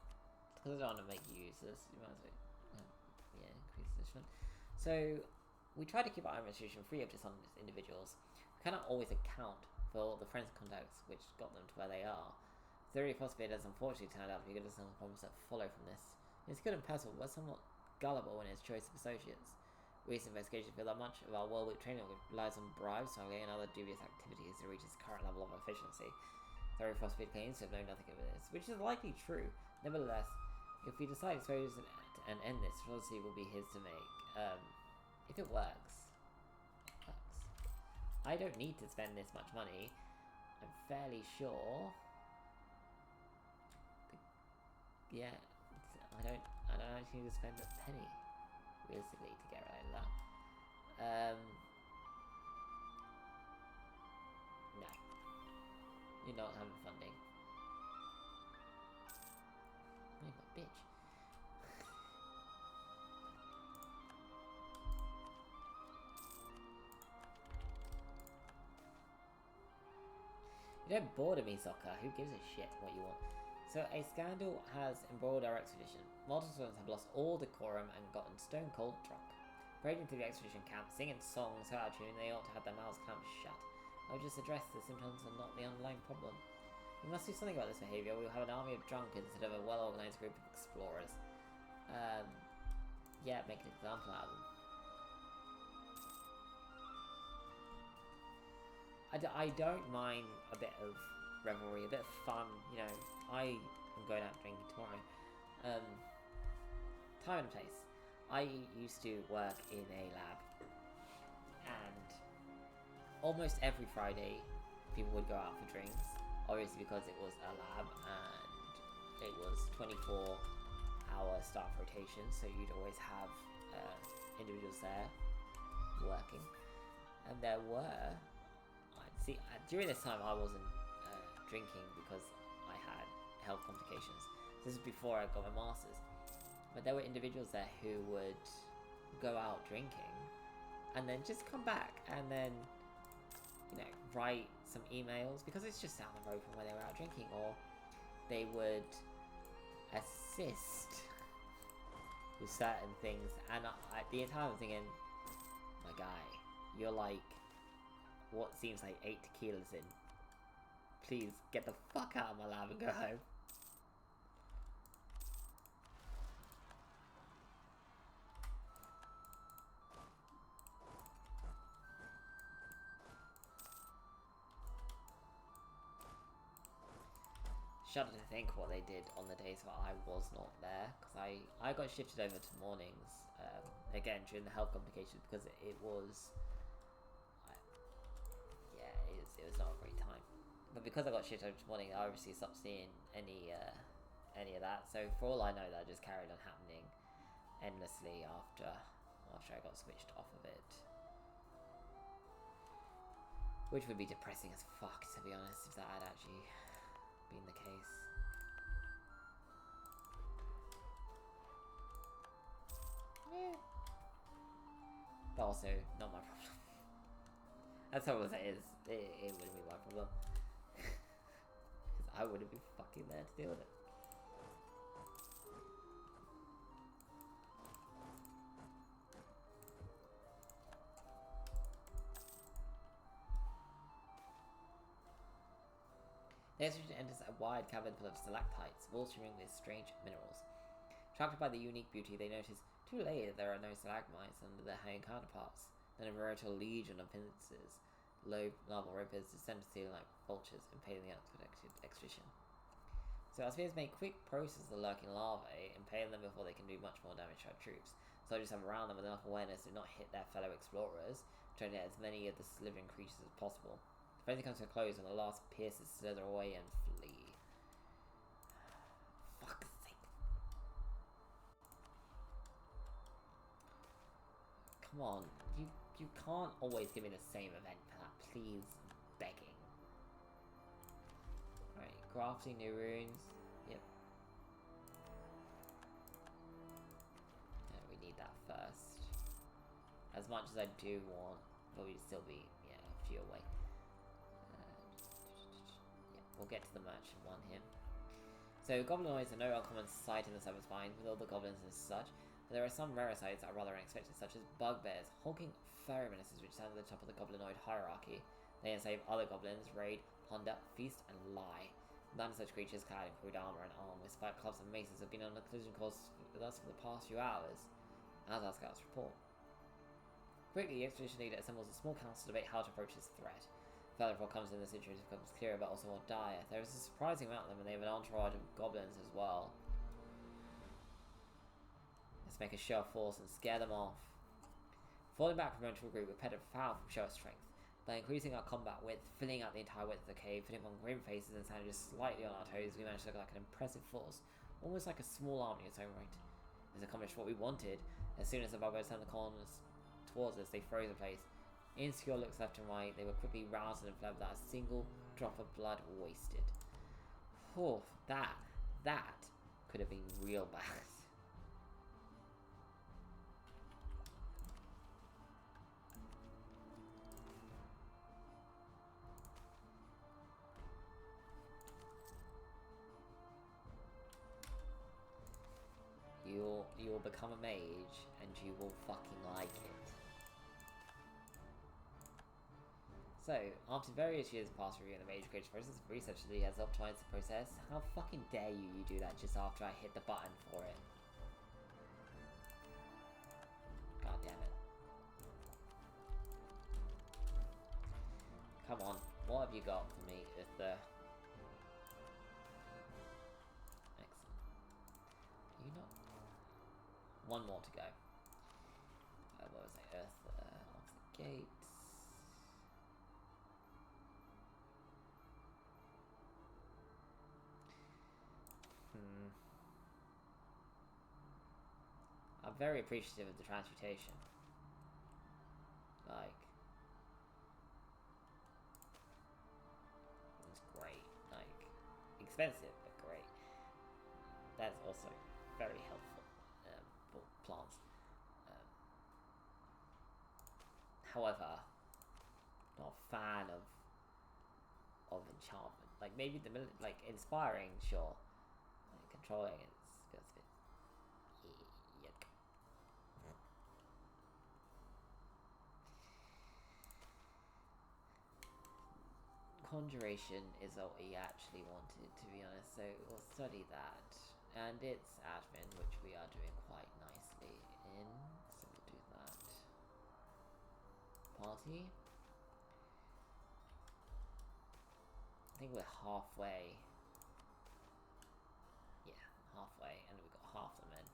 because I don't want to make you use this, you might as well, yeah, increase this one. So, we try to keep our administration free of dishonest individuals. We cannot always account for the friends and contacts which got them to where they are. The theory of possibility has unfortunately turned out to be good as some problems that follow from this. It's good and personal, but somewhat gullible in its choice of associates. Recent investigations reveal that much of our world training relies on bribes, smuggling, and other dubious activities to reach its current level of efficiency. Theory of possibility claims to have known nothing of this, which is likely true. Nevertheless, if we decide to expose and end this, philosophy will be his to make. If it works. I don't need to spend this much money. I'm fairly sure. Yeah, I don't actually need to spend a penny, realistically, to get rid of that. No. You you're not having funding. Oh, but bitch. You don't border me, soccer. Who gives a shit what you want? So, a scandal has embroiled our expedition. Multiple students have lost all decorum and gotten stone cold drunk. Parading through the expedition camp, singing songs so out of tune they ought to have their mouths clamped shut. I would just address the symptoms and not the underlying problem. We must do something about this behaviour. We will have an army of drunkards instead of a well-organised group of explorers. Yeah, make an example out of them. I don't mind a bit of revelry, a bit of fun, you know. I am going out drinking tomorrow. Time and place. I used to work in a lab, and almost every Friday people would go out for drinks, obviously because it was a lab and it was 24-hour staff rotation, so you'd always have individuals there working. And there were... See, during this time I wasn't drinking because I had health complications. This is before I got my masters. But there were individuals there who would go out drinking and then just come back and then, you know, write some emails because it's just down the road from where they were out drinking, or they would assist with certain things. And the entire time I'm thinking, my guy, you're like what seems like 8 tequilas in. Please get the fuck out of my lab and go home. Shudder to think what they did on the days where I was not there, because I got shifted over to mornings, again during the health complications, because it was not a great time. But because I got shifted over to morning, I obviously stopped seeing any of that. So for all I know, that just carried on happening endlessly after I got switched off of it. Which would be depressing as fuck, to be honest, if that had actually been the case. Yeah. But also, not my problem. That's all it is. It wouldn't be my problem. Because I wouldn't be fucking there to deal with it. The expedition enters a wide cavern full of stalactites, walls shimmering with strange minerals. Attracted by the unique beauty, they notice too late that there are no stalagmites under their hanging counterparts. Then a veritable legion of pincers, low lava rippers, descend to the ceiling like vultures, impaling the unexpected expedition. So our spears make quick process of the lurking larvae, impaling them before they can do much more damage to our troops. Soldiers have around them with enough awareness to not hit their fellow explorers, trying to get as many of the slithering creatures as possible. The frenzy comes to a close when the last pierces slither away and flee. Fuck's sake. Come on, you can't always give me the same event for that, please. Begging. Right, crafting new runes. Yep. Yeah, we need that first. As much as I do want, but we'd still be, yeah, a few away. Yeah, we'll get to the merchant one here. So, goblinoids are no uncommon sight in the Cyberspine, with all the goblins and such, but there are some rarer sights that are rather unexpected, such as bugbears, hulking furry menaces which stand at the top of the goblinoid hierarchy. They enslave other goblins, raid, plunder, feast, and lie. None of such creatures clad in crude armor and armed with spiked clubs and maces have been on a collision course with us for the past few hours, as our scouts report. Quickly, the expedition leader assembles a small council to debate how to approach this threat. Further what comes in, the situation becomes clearer but also more dire. There is a surprising amount of them, and they have an entourage of goblins as well. Let's make a show of force and scare them off. Falling back from a group, we pet a powerful show of strength. By increasing our combat width, filling out the entire width of the cave, putting on grim faces and standing just slightly on our toes, we managed to look like an impressive force, almost like a small army in its own right. This accomplished what we wanted. As soon as the bugbears turned the corners towards us, they froze in place. Insecure looks left and right. They were quickly routed and fled without a single drop of blood wasted. Oh, that could have been real bad. You'll become a mage, and you will fucking like it. So, after various years past reviewing the mage creation process, research has optimized the process. How fucking dare you do that just after I hit the button for it? God damn it. Come on, what have you got for me with the... Excellent. You not... One more to go. What was it? Earth, off the gates. I'm very appreciative of the transmutation. Like... It's great. Like, expensive, but great. That's also very helpful for plants. However, not a fan of enchantment. Like maybe the like inspiring, sure. Like, controlling it gets a bit yuck. Conjuration is what we actually wanted, to be honest. So we'll study that, and it's admin, which we are doing quite nicely in. So we'll do that. Party. I think we're halfway. Yeah, halfway, and we've got half the men.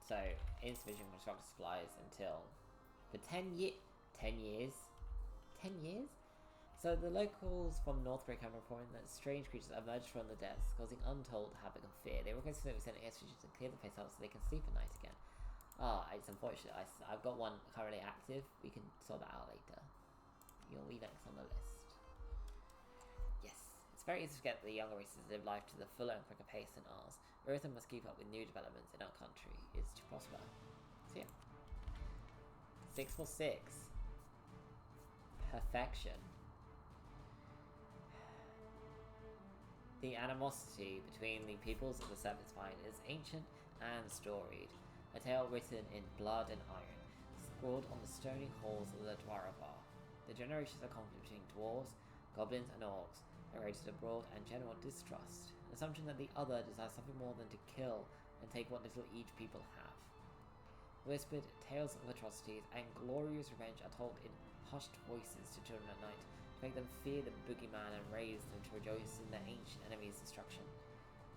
So, insufficient constructor supplies until for 10 years. 10 years? 10 years? So the locals from North Great have reported that strange creatures emerged from the depths, causing untold havoc and fear. They request that we send expeditions to clear the place out so they can sleep at night again. Ah, it's unfortunate. I've got one currently active. We can sort that out later. You'll be next on the list. Yes. It's very easy to get the younger races to live life to the fuller and quicker pace than ours. Earth must keep up with new developments in our country is to prosper. So yeah. 6 for 6. Perfection. The animosity between the peoples of the Serpent Spine is ancient and storied. A tale written in blood and iron, scrawled on the stony halls of the Dwaravar. The generations of conflict between dwarves, goblins, and orcs narrated abroad and general distrust. An assumption that the other desires something more than to kill and take what little each people have. Whispered tales of atrocities and glorious revenge are told in hushed voices to children at night, to make them fear the boogeyman and raise them to rejoice in their ancient enemy's destruction.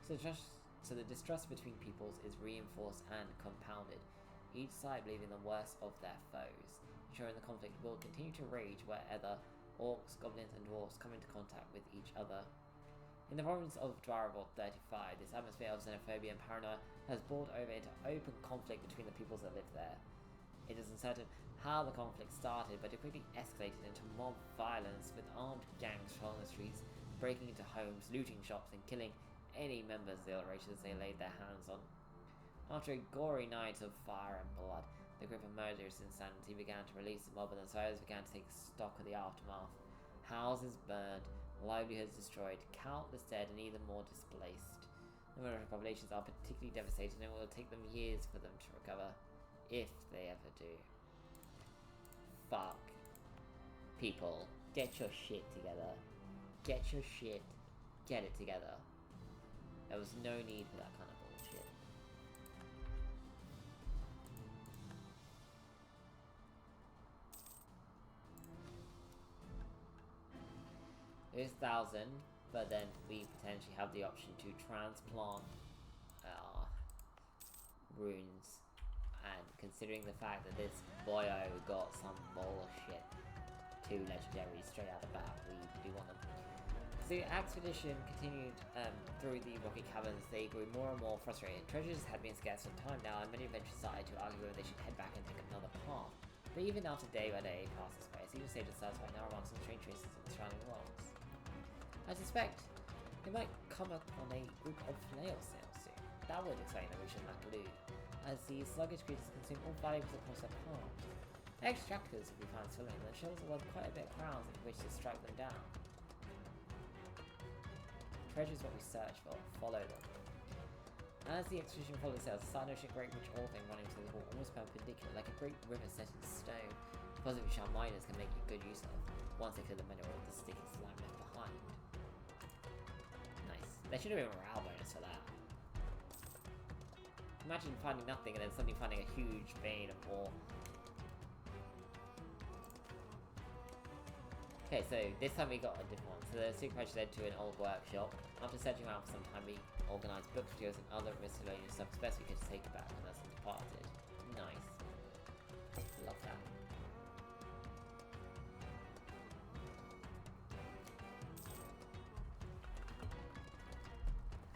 So the distrust between peoples is reinforced and compounded, each side believing the worst of their foes, ensuring the conflict will continue to rage wherever orcs, goblins, and dwarves come into contact with each other. In the province of Dwaravar 35, this atmosphere of xenophobia and paranoia has boiled over into open conflict between the peoples that live there. It is uncertain how the conflict started, but it quickly escalated into mob violence, with armed gangs patrolling the streets, breaking into homes, looting shops, and killing any members of the other races they laid their hands on. After a gory night of fire and blood, the grip of murderous insanity began to release the mob, and the survivors began to take stock of the aftermath. Houses burned, livelihoods destroyed, countless dead, and even more displaced. The minority populations are particularly devastated, and it will take them years for them to recover, if they ever do. Fuck. People, get your shit together. Get your shit. Get it together. There was no need for that kind of bullshit. There's 1,000, but then we potentially have the option to transplant runes. And considering the fact that this boyo got some bullshit 2 legendaries straight out of the bat, we do want them. As the expedition continued through the rocky caverns, they grew more and more frustrated. Treasures had been scarce for time now, and many adventurers started to argue whether they should head back and take another path. But even after day by day passes by, Caesar stayed dissatisfied now amongst some strange traces in the surrounding worlds. I suspect they might come upon a group of flail snails soon. That would explain the region lack loot, as the sluggish creatures consume all valuables across their path. Extractors will be found swimming, and the shells are worth quite a bit of crowns if you wish to strike them down. Treasure is what we search for. Follow them. As the expedition followed the sails, the side ocean great rich ore thing running to the wall, almost perpendicular, like a great river set in stone, deposit which our miners can make good use of, once they clear the mineral of the sticky slime left behind. Nice. There should have been a morale bonus for that. Imagine finding nothing and then suddenly finding a huge vein of ore. Okay, so this time we got a different one. So the secret led to an old workshop. After searching around for some time, we organised books, videos, and other miscellaneous stuff. It's best we could take it back and that's departed. Nice. Love that.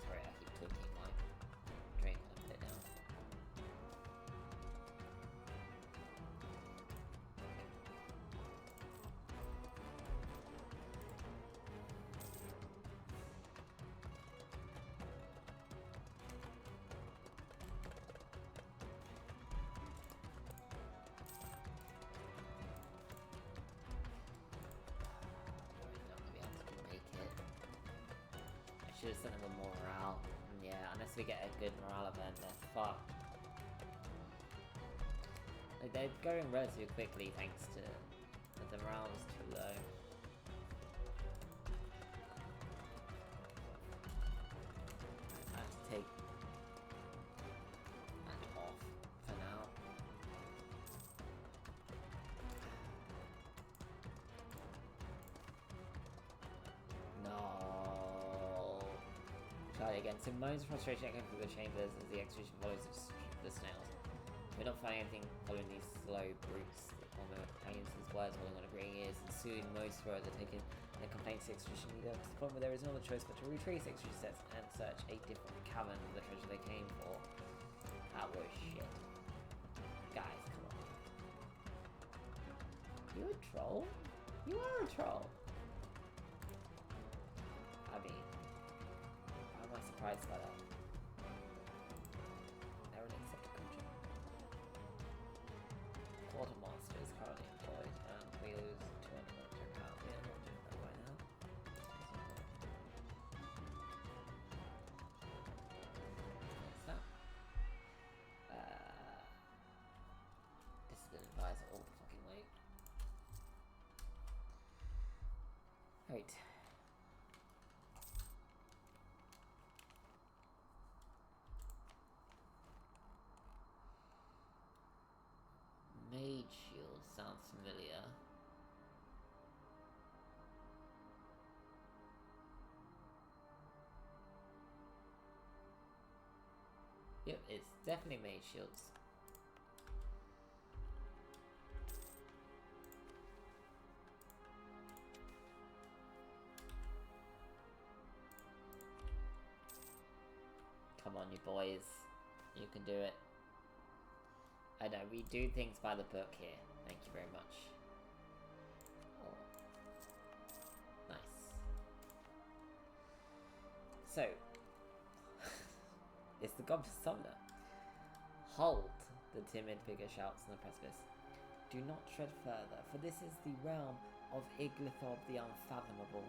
Sorry, I keep talking my drink and put it down. Should have sent them a morale. Yeah, unless we get a good morale event, they're fucked. Like, they're going relatively quickly thanks to the morale was too low. I have to take that off for now. No. Try it again. So most frustration echoing through the chambers as the execution follows the snails. We're not finding anything following these slow brutes. On the companions, his words rolling on agreeing ears, and soon most roads are taken and complaints to the execution leader to the point where there is no other choice but to retrace the execution sets and search a different cavern for the treasure they came for. That was shit. Guys, come on. You a troll? You are a troll. I mean, why am I surprised by that? Never an accepted country. Quarter monster is currently employed and we lose 200 military power. We are not doing that right now. What's that? Discipline advisor all the fucking way. Right. Mage shield sounds familiar. Yep, it's definitely mage shields. Come on, you boys. You can do it. I know, we do things by the book here. Thank you very much. Oh. Nice. So, it's the Goblin Summoner. Halt! The timid figure shouts on the precipice. Do not tread further, for this is the realm of Iglithob the Unfathomable.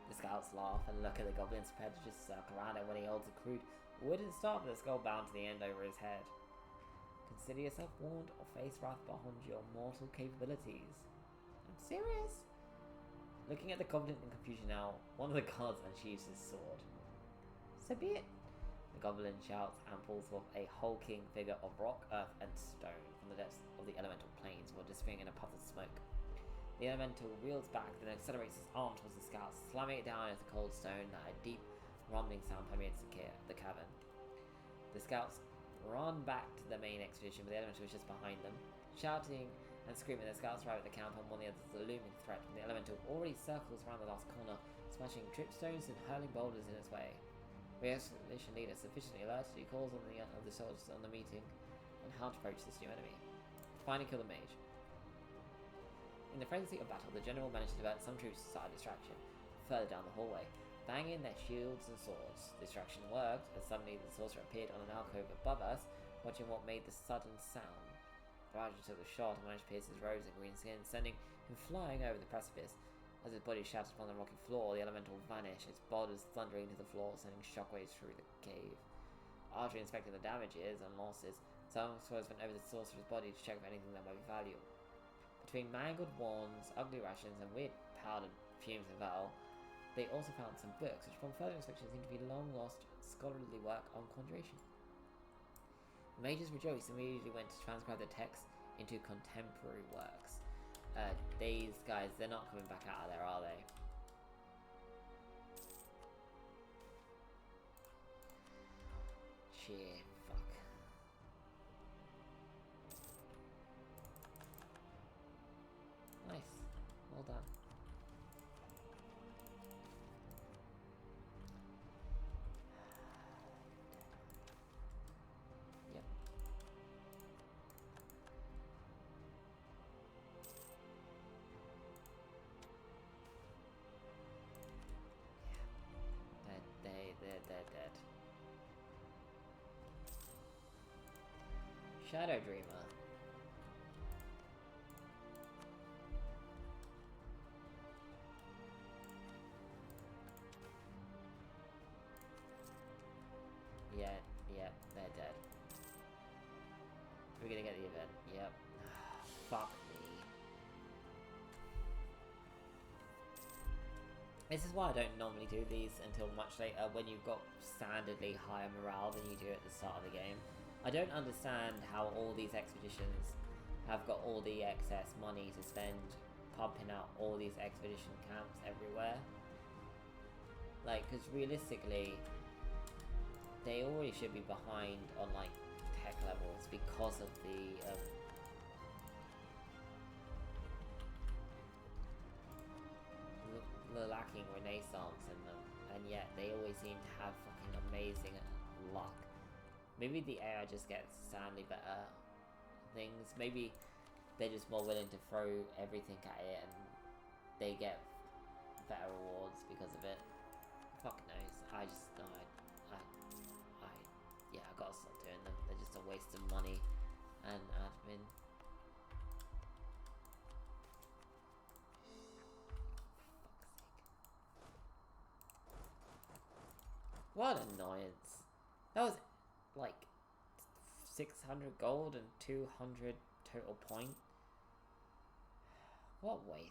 The scouts laugh and look at the goblins prepared to just circle around it when he holds a crude wooden staff with a skull bound to the end over his head. Consider yourself warned or face wrath beyond your mortal capabilities. I'm serious? Looking at the confident and confusion now, one of the guards unsheathes his sword. So be it. The goblin shouts and pulls forth a hulking figure of rock, earth, and stone from the depths of the elemental plains while disappearing in a puff of smoke. The elemental reels back, then accelerates his arm towards the scouts, slamming it down into the cold stone that a deep rumbling sound permeates the cavern. The scouts run back to the main expedition, but the elemental is just behind them. Shouting and screaming, the scouts arrive at the camp, and one of the others is a looming threat when the elemental already circles around the last corner, smashing tripstones and hurling boulders in its way. The expedition leader sufficiently alerted, he calls on the other soldiers on the meeting on how to approach this new enemy. Finally kill the mage. In the frenzy of battle, the general managed to divert some troops to side distraction further down the hallway, banging their shields and swords. The distraction worked, as suddenly the sorcerer appeared on an alcove above us, watching what made the sudden sound. The Raja took the shot and managed to pierce his rose and green skin, sending him flying over the precipice. As his body shattered upon the rocky floor, the elemental vanished, its boulders thundering to the floor, sending shockwaves through the cave. After inspecting the damages and losses, some explorers went over the sorcerer's body to check for anything that might be valuable. Between mangled wands, ugly rations, and weird powdered fumes of Verkal, they also found some books, which upon further inspection seemed to be long-lost scholarly work on conjuration. The mages rejoiced and immediately went to transcribe the text into contemporary works. These guys, they're not coming back out of there, are they? Cheer. Fuck. Nice. Well done. Yep. They're dead. Shadow Dreamer. Yeah, they're dead. We're gonna get the event. Yep. Fuck me. This is why I don't normally do these until much later, when you've got standardly higher morale than you do at the start of the game. I don't understand how all these expeditions have got all the excess money to spend pumping out all these expedition camps everywhere. Like, because realistically, they already should be behind on, like, tech levels because of the lacking renaissance in them, and yet they always seem to have fucking amazing luck. Maybe the AI just gets sadly better things. Maybe they're just more willing to throw everything at it and they get better rewards because of it. Fuck knows. Yeah, I gotta stop doing them. They're just a waste of money and admin. What annoyance. That was like 600 gold and 200 total point. What waste.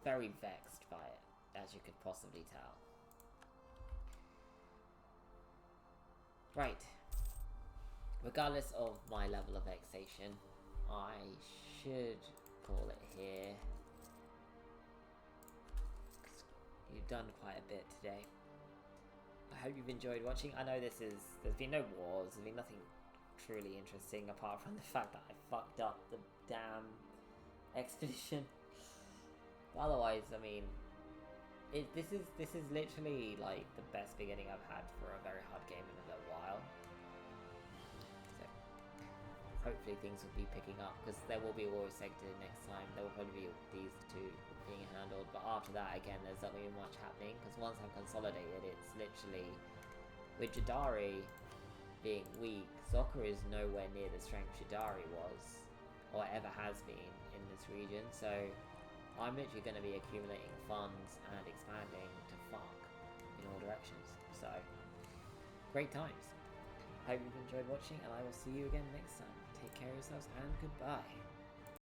Very vexed by it, as you could possibly tell. Right. Regardless of my level of vexation, I should call it here. You've done quite a bit today. I hope you've enjoyed watching. I know there's been no wars, there's been nothing truly interesting apart from the fact that I fucked up the damn expedition. But otherwise, I mean, this is literally like the best beginning I've had for a very hard game in a little while. So hopefully things will be picking up, because there will be Warrior Sector next time. There will probably be these two being handled, but after that, again, there's not going to be much happening, because once I've consolidated, it's literally, with Jadari being weak, Zocca is nowhere near the strength Jadari was, or ever has been in this region, so I'm literally going to be accumulating funds and expanding to fuck in all directions. So, great times. Hope you've enjoyed watching, and I will see you again next time. Take care of yourselves, and goodbye.